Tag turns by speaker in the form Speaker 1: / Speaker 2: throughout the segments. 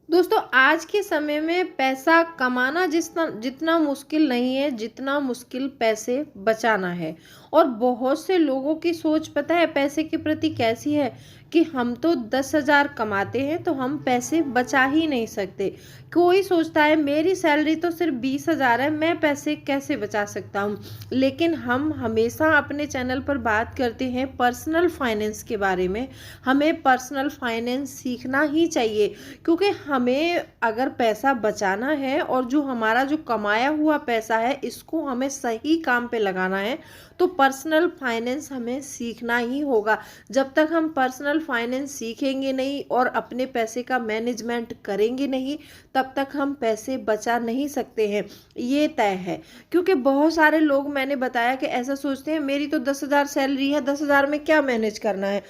Speaker 1: दोस्तों आज के समय में पैसा कमाना जितना जितना मुश्किल नहीं है जितना मुश्किल पैसे बचाना है। और बहुत से लोगों की सोच पता है पैसे के प्रति कैसी है कि हम तो 10,000 कमाते हैं तो हम पैसे बचा ही नहीं सकते। कोई सोचता है मेरी सैलरी तो सिर्फ 20,000 है, मैं पैसे कैसे बचा सकता हूँ। लेकिन हम हमेशा अपने चैनल पर बात करते हैं पर्सनल फाइनेंस के बारे में। हमें पर्सनल फाइनेंस सीखना ही चाहिए, क्योंकि हमें अगर पैसा बचाना है और जो हमारा जो कमाया हुआ पैसा है इसको हमें सही काम पे लगाना है, तो पर्सनल फाइनेंस हमें सीखना ही होगा। जब तक हम पर्सनल फाइनेंस सीखेंगे नहीं और अपने पैसे का मैनेजमेंट करेंगे नहीं, तब तक हम पैसे बचा नहीं सकते हैं, ये तय है। क्योंकि बहुत सारे लोग, मैंने बताया कि ऐसा सोचते हैं मेरी तो 10,000 सैलरी है, 10,000 में क्या मैनेज करना है।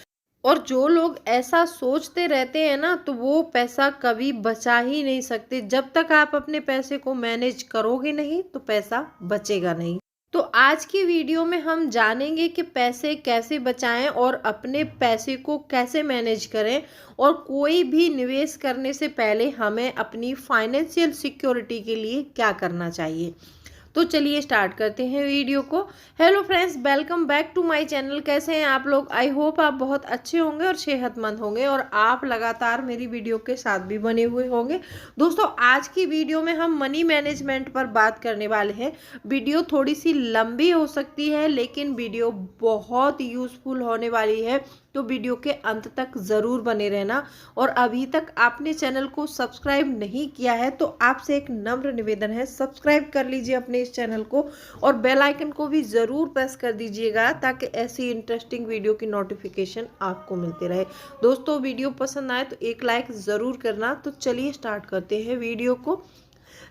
Speaker 1: और जो लोग ऐसा सोचते रहते हैं ना, तो वो पैसा कभी बचा ही नहीं सकते। जब तक आप अपने पैसे को मैनेज करोगे नहीं तो पैसा बचेगा नहीं। तो आज की वीडियो में हम जानेंगे कि पैसे कैसे बचाएं और अपने पैसे को कैसे मैनेज करें, और कोई भी निवेश करने से पहले हमें अपनी फाइनेंशियल सिक्योरिटी के लिए क्या करना चाहिए। तो चलिए स्टार्ट करते हैं वीडियो को। Hello friends, welcome back to my channel. कैसे हैं आप लोग? आई होप आप बहुत अच्छे होंगे और सेहतमंद होंगे और आप लगातार मेरी वीडियो के साथ भी बने हुए होंगे। दोस्तों आज की वीडियो में हम मनी मैनेजमेंट पर बात करने वाले हैं। वीडियो थोड़ी सी लंबी हो सकती है लेकिन वीडियो बहुत यूजफुल होने वाली है, तो वीडियो के अंत तक ज़रूर बने रहना। और अभी तक आपने चैनल को सब्सक्राइब नहीं किया है तो आपसे एक नम्र निवेदन है, सब्सक्राइब कर लीजिए अपने इस चैनल को और बेल आइकन को भी ज़रूर प्रेस कर दीजिएगा ताकि ऐसी इंटरेस्टिंग वीडियो की नोटिफिकेशन आपको मिलते रहे। दोस्तों वीडियो पसंद आए तो एक लाइक ज़रूर करना। तो चलिए स्टार्ट करते हैं वीडियो को।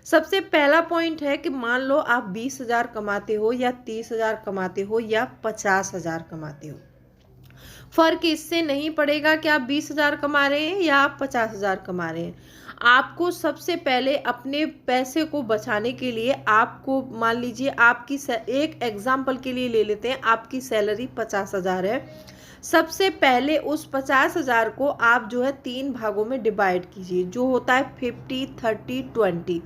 Speaker 1: सबसे पहला पॉइंट है कि मान लो आप 20,000 कमाते हो या 30,000 कमाते हो या 50,000 कमाते हो, फर्क इससे नहीं पड़ेगा कि आप 20,000 कमा रहे हैं या आप 50,000 कमा रहे हैं। आपको सबसे पहले अपने पैसे को बचाने के लिए आपको, मान लीजिए आपकी एक एग्जाम्पल के लिए ले लेते हैं, आपकी सैलरी 50,000 है। सबसे पहले उस 50,000 को आप जो है 3 भागों में डिवाइड कीजिए, जो होता है 50, 30, 20।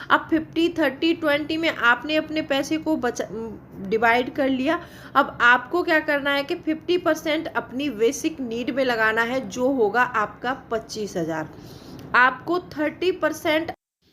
Speaker 1: अब 50, 30, 20 में आपने अपने पैसे को डिवाइड कर लिया। अब आपको क्या करना है कि 50% अपनी बेसिक नीड में लगाना है, जो होगा आपका 25,000। आपको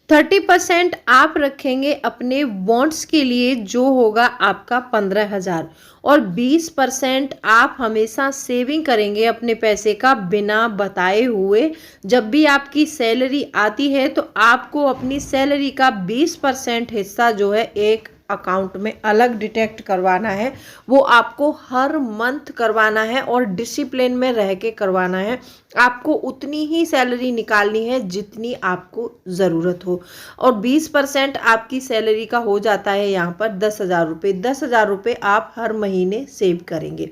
Speaker 1: 30% आप रखेंगे अपने बॉन्ड्स के लिए, जो होगा आपका 15,000। और 20% आप हमेशा सेविंग करेंगे अपने पैसे का बिना बताए हुए। जब भी आपकी सैलरी आती है तो आपको अपनी सैलरी का 20% हिस्सा जो है एक अकाउंट में अलग डिटेक्ट करवाना है। वो आपको हर मंथ करवाना है और डिसिप्लिन में रह के करवाना है। आपको उतनी ही सैलरी निकालनी है जितनी आपको ज़रूरत हो। और 20% आपकी सैलरी का हो जाता है यहाँ पर 10,000 रुपये। 10,000 रुपये आप हर महीने सेव करेंगे।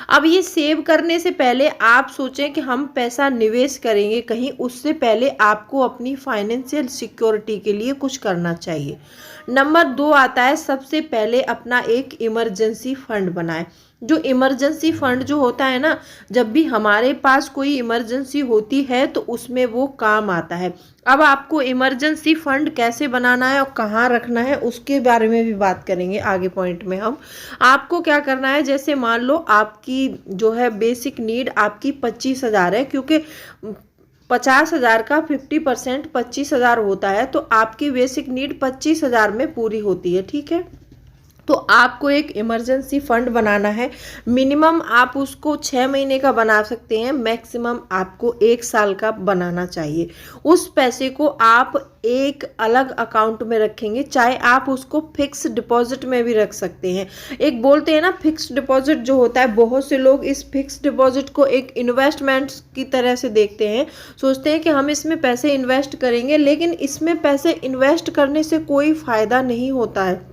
Speaker 1: अब ये सेव करने से पहले आप सोचें कि हम पैसा निवेश करेंगे कहीं, उससे पहले आपको अपनी फाइनेंशियल सिक्योरिटी के लिए कुछ करना चाहिए। नंबर 2 आता है, सबसे पहले अपना एक इमरजेंसी फंड बनाएं। जो इमरजेंसी फंड जो होता है ना, जब भी हमारे पास कोई इमरजेंसी होती है तो उसमें वो काम आता है। अब आपको इमरजेंसी फंड कैसे बनाना है और कहाँ रखना है उसके बारे में भी बात करेंगे आगे पॉइंट में हम। आपको क्या करना है, जैसे मान लो आपकी जो है बेसिक नीड आपकी 25,000 है, क्योंकि 50,000 का 50% 25,000 होता है, तो आपकी बेसिक नीड 25,000 में पूरी होती है, ठीक है। तो आपको एक इमरजेंसी फंड बनाना है। मिनिमम आप उसको 6 महीने का बना सकते हैं, मैक्सिमम आपको 1 साल का बनाना चाहिए। उस पैसे को आप एक अलग अकाउंट में रखेंगे, चाहे आप उसको फिक्स डिपॉजिट में भी रख सकते हैं। एक बोलते हैं ना फिक्स डिपॉजिट जो होता है, बहुत से लोग इस फिक्स डिपॉजिट को एक इन्वेस्टमेंट की तरह से देखते हैं, सोचते हैं कि हम इसमें पैसे इन्वेस्ट करेंगे, लेकिन इसमें पैसे इन्वेस्ट करने से कोई फ़ायदा नहीं होता है।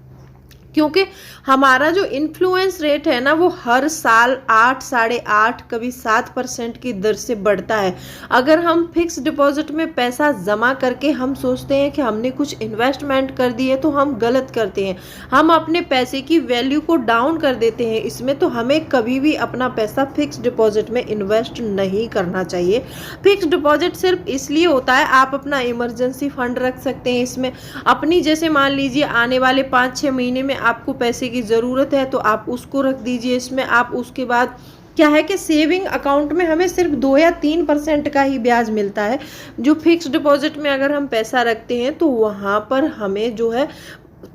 Speaker 1: क्योंकि हमारा जो इन्फ्लुएंस रेट है ना वो हर साल 8, 8.5, कभी 7% की दर से बढ़ता है। अगर हम फिक्स डिपॉजिट में पैसा जमा करके हम सोचते हैं कि हमने कुछ इन्वेस्टमेंट कर दी है तो हम गलत करते हैं। हम अपने पैसे की वैल्यू को डाउन कर देते हैं इसमें। तो हमें कभी भी अपना पैसा फिक्स डिपॉजिट में इन्वेस्ट नहीं करना चाहिए। फिक्स डिपॉजिट सिर्फ इसलिए होता है, आप अपना इमरजेंसी फंड रख सकते हैं इसमें। अपनी जैसे मान लीजिए आने वाले 5-6 महीने में आपको पैसे की ज़रूरत है तो आप उसको रख दीजिए इसमें। आप उसके बाद क्या है कि सेविंग अकाउंट में हमें सिर्फ 2 या 3% का ही ब्याज मिलता है। जो फिक्स डिपॉजिट में अगर हम पैसा रखते हैं तो वहाँ पर हमें जो है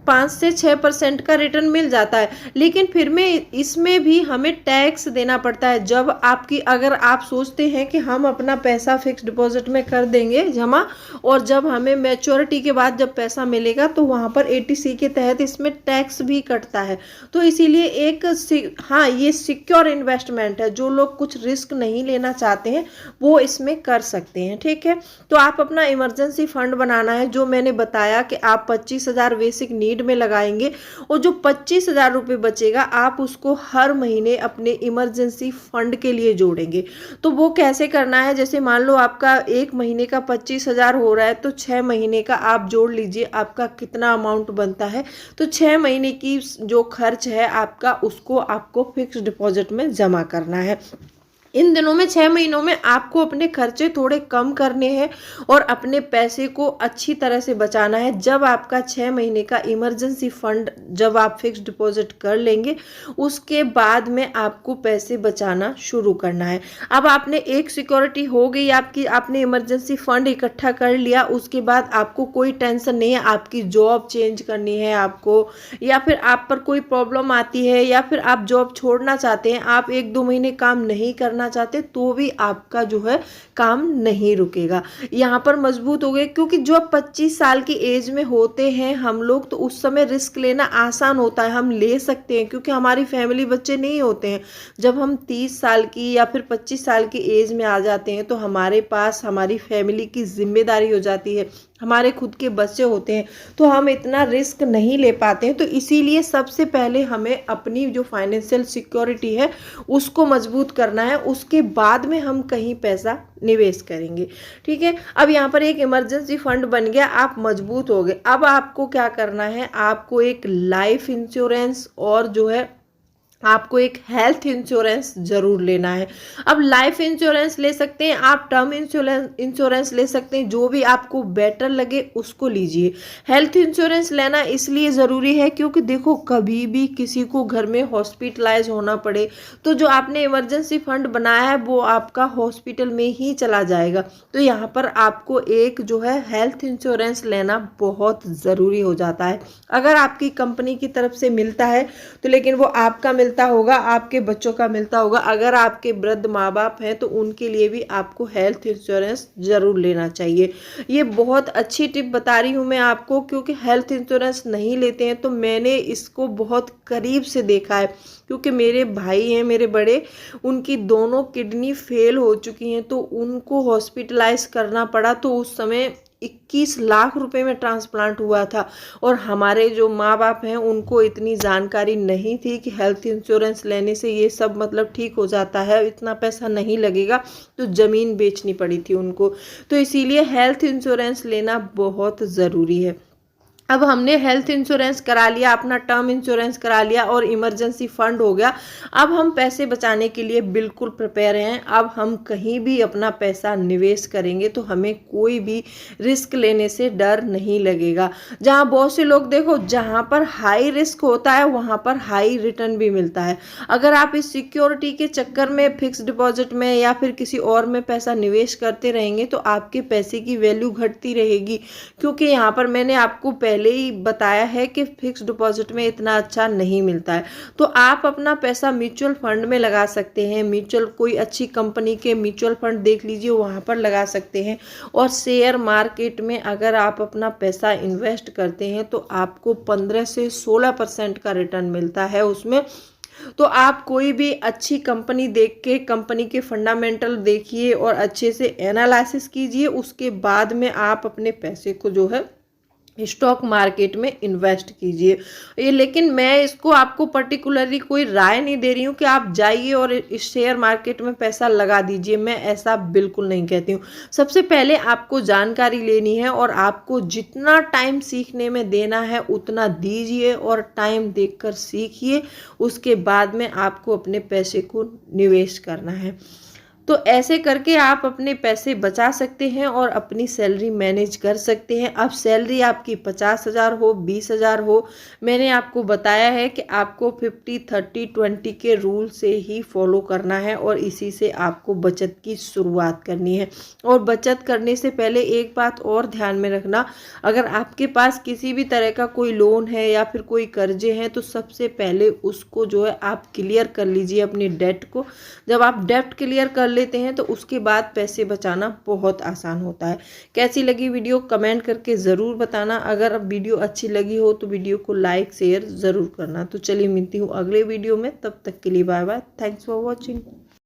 Speaker 1: 5 से 6% का रिटर्न मिल जाता है। लेकिन फिर में इसमें भी हमें टैक्स देना पड़ता है। जब आपकी अगर आप सोचते हैं कि हम अपना पैसा फिक्स डिपॉजिट में कर देंगे जमा, और जब हमें मैच्योरिटी के बाद जब पैसा मिलेगा तो वहाँ पर 80C के तहत इसमें टैक्स भी कटता है। तो इसीलिए हाँ, ये सिक्योर इन्वेस्टमेंट है। जो लोग कुछ रिस्क नहीं लेना चाहते हैं वो इसमें कर सकते हैं, ठीक है। तो आप अपना इमरजेंसी फंड बनाना है, जो मैंने बताया कि आप 25,000 बेसिक नीड में लगाएंगे और जो 25,000 रुपये बचेगा आप उसको हर महीने अपने इमरजेंसी फंड के लिए जोड़ेंगे। तो वो कैसे करना है, जैसे मान लो आपका एक महीने का 25,000 हो रहा है तो 6 महीने का आप जोड़ लीजिए आपका कितना अमाउंट बनता है। तो 6 महीने की जो खर्च है आपका उसको आपको फिक्स डिपॉजिट में जमा करना है। इन दिनों में 6 महीनों में आपको अपने खर्चे थोड़े कम करने हैं और अपने पैसे को अच्छी तरह से बचाना है। जब आपका 6 महीने का इमरजेंसी फंड जब आप फिक्स डिपॉजिट कर लेंगे उसके बाद में आपको पैसे बचाना शुरू करना है। अब आपने एक सिक्योरिटी हो गई आपकी, आपने इमरजेंसी फंड इकट्ठा कर लिया, उसके बाद आपको कोई टेंशन नहीं है आपकी जॉब चेंज करनी है आपको, या फिर आप पर कोई प्रॉब्लम आती है, या फिर आप जॉब छोड़ना चाहते हैं, आप 1-2 महीने काम नहीं करना चाहते तो भी आपका जो है काम नहीं रुकेगा। यहाँ पर मजबूत हो गए, क्योंकि जो 25 साल की एज में होते हैं हम लोग तो उस समय रिस्क लेना आसान होता है, हम ले सकते हैं क्योंकि हमारी फैमिली बच्चे नहीं होते हैं। जब हम 30 साल की या फिर 25 साल की एज में आ जाते हैं तो हमारे पास हमारी फैमिली की जिम्मेदारी हो जाती है, हमारे खुद के बच्चे होते हैं, तो हम इतना रिस्क नहीं ले पाते हैं। तो इसीलिए सबसे पहले हमें अपनी जो फाइनेंशियल सिक्योरिटी है उसको मजबूत करना है, उसके बाद में हम कहीं पैसा निवेश करेंगे, ठीक है। अब यहाँ पर एक इमरजेंसी फंड बन गया, आप मजबूत हो गए। अब आपको क्या करना है, आपको एक लाइफ इंश्योरेंस और जो है आपको एक हेल्थ इंश्योरेंस जरूर लेना है। अब लाइफ इंश्योरेंस ले सकते हैं आप, टर्म इंश्योरेंस ले सकते हैं, जो भी आपको बेटर लगे उसको लीजिए। हेल्थ इंश्योरेंस लेना इसलिए ज़रूरी है क्योंकि देखो कभी भी किसी को घर में हॉस्पिटलाइज होना पड़े तो जो आपने इमरजेंसी फंड बनाया है वो आपका हॉस्पिटल में ही चला जाएगा। तो यहाँ पर आपको एक जो है हेल्थ इंश्योरेंस लेना बहुत ज़रूरी हो जाता है। अगर आपकी कंपनी की तरफ से मिलता है तो लेकिन वो आपका मिलता होगा, आपके बच्चों का मिलता होगा। अगर आपके वृद्ध माँ बाप हैं तो उनके लिए भी आपको हेल्थ इंश्योरेंस जरूर लेना चाहिए। ये बहुत अच्छी टिप बता रही हूँ मैं आपको, क्योंकि हेल्थ इंश्योरेंस नहीं लेते हैं तो मैंने इसको बहुत करीब से देखा है। क्योंकि मेरे भाई हैं मेरे बड़े, उनकी दोनों किडनी फेल हो चुकी हैं तो उनको हॉस्पिटलाइज करना पड़ा। तो उस समय 21 लाख रुपए में ट्रांसप्लांट हुआ था और हमारे जो माँ बाप हैं उनको इतनी जानकारी नहीं थी कि हेल्थ इंश्योरेंस लेने से ये सब मतलब ठीक हो जाता है, इतना पैसा नहीं लगेगा, तो ज़मीन बेचनी पड़ी थी उनको। तो इसीलिए हेल्थ इंश्योरेंस लेना बहुत ज़रूरी है। अब हमने हेल्थ इंश्योरेंस करा लिया, अपना टर्म इंश्योरेंस करा लिया और इमरजेंसी फंड हो गया। अब हम पैसे बचाने के लिए बिल्कुल प्रिपेयर हैं। अब हम कहीं भी अपना पैसा निवेश करेंगे तो हमें कोई भी रिस्क लेने से डर नहीं लगेगा। जहाँ बहुत से लोग देखो, जहाँ पर हाई रिस्क होता है वहाँ पर हाई रिटर्न भी मिलता है। अगर आप इस सिक्योरिटी के चक्कर में फिक्स डिपॉजिट में या फिर किसी और में पैसा निवेश करते रहेंगे तो आपके पैसे की वैल्यू घटती रहेगी। क्योंकि यहाँ पर मैंने आपको पहले ही बताया है कि फिक्स डिपॉजिट में इतना अच्छा नहीं मिलता है। तो आप अपना पैसा म्यूचुअल फंड में लगा सकते हैं, कोई अच्छी कंपनी के म्यूचुअल फंड देख लीजिए वहाँ पर लगा सकते हैं। और शेयर मार्केट में अगर आप अपना पैसा इन्वेस्ट करते हैं तो आपको 15 से 16% का रिटर्न मिलता है उसमें। तो आप कोई भी अच्छी कंपनी देख के कंपनी के फंडामेंटल देखिए और अच्छे से एनालिसिस कीजिए, उसके बाद में आप अपने पैसे को जो है स्टॉक मार्केट में इन्वेस्ट कीजिए। ये लेकिन मैं इसको आपको पर्टिकुलरली कोई राय नहीं दे रही हूँ कि आप जाइए और इस शेयर मार्केट में पैसा लगा दीजिए, मैं ऐसा बिल्कुल नहीं कहती हूँ। सबसे पहले आपको जानकारी लेनी है और आपको जितना टाइम सीखने में देना है उतना दीजिए और टाइम देखकर सीखिए। उसके बाद में आपको अपने पैसे को निवेश करना है। तो ऐसे करके आप अपने पैसे बचा सकते हैं और अपनी सैलरी मैनेज कर सकते हैं। अब सैलरी आपकी 50,000 हो, 20,000 हो, मैंने आपको बताया है कि आपको 50-30-20 के रूल से ही फॉलो करना है और इसी से आपको बचत की शुरुआत करनी है। और बचत करने से पहले एक बात और ध्यान में रखना, अगर आपके पास किसी भी तरह का कोई लोन है या फिर कोई कर्जे हैं तो सबसे पहले उसको जो है आप क्लियर कर लीजिए अपनी डेट को। जब आप डेट क्लियर कर लेते हैं तो उसके बाद पैसे बचाना बहुत आसान होता है। कैसी लगी वीडियो कमेंट करके ज़रूर बताना। अगर अब वीडियो अच्छी लगी हो तो वीडियो को लाइक शेयर ज़रूर करना। तो चलिए मिलती हूँ अगले वीडियो में, तब तक के लिए bye bye. Thanks for watching.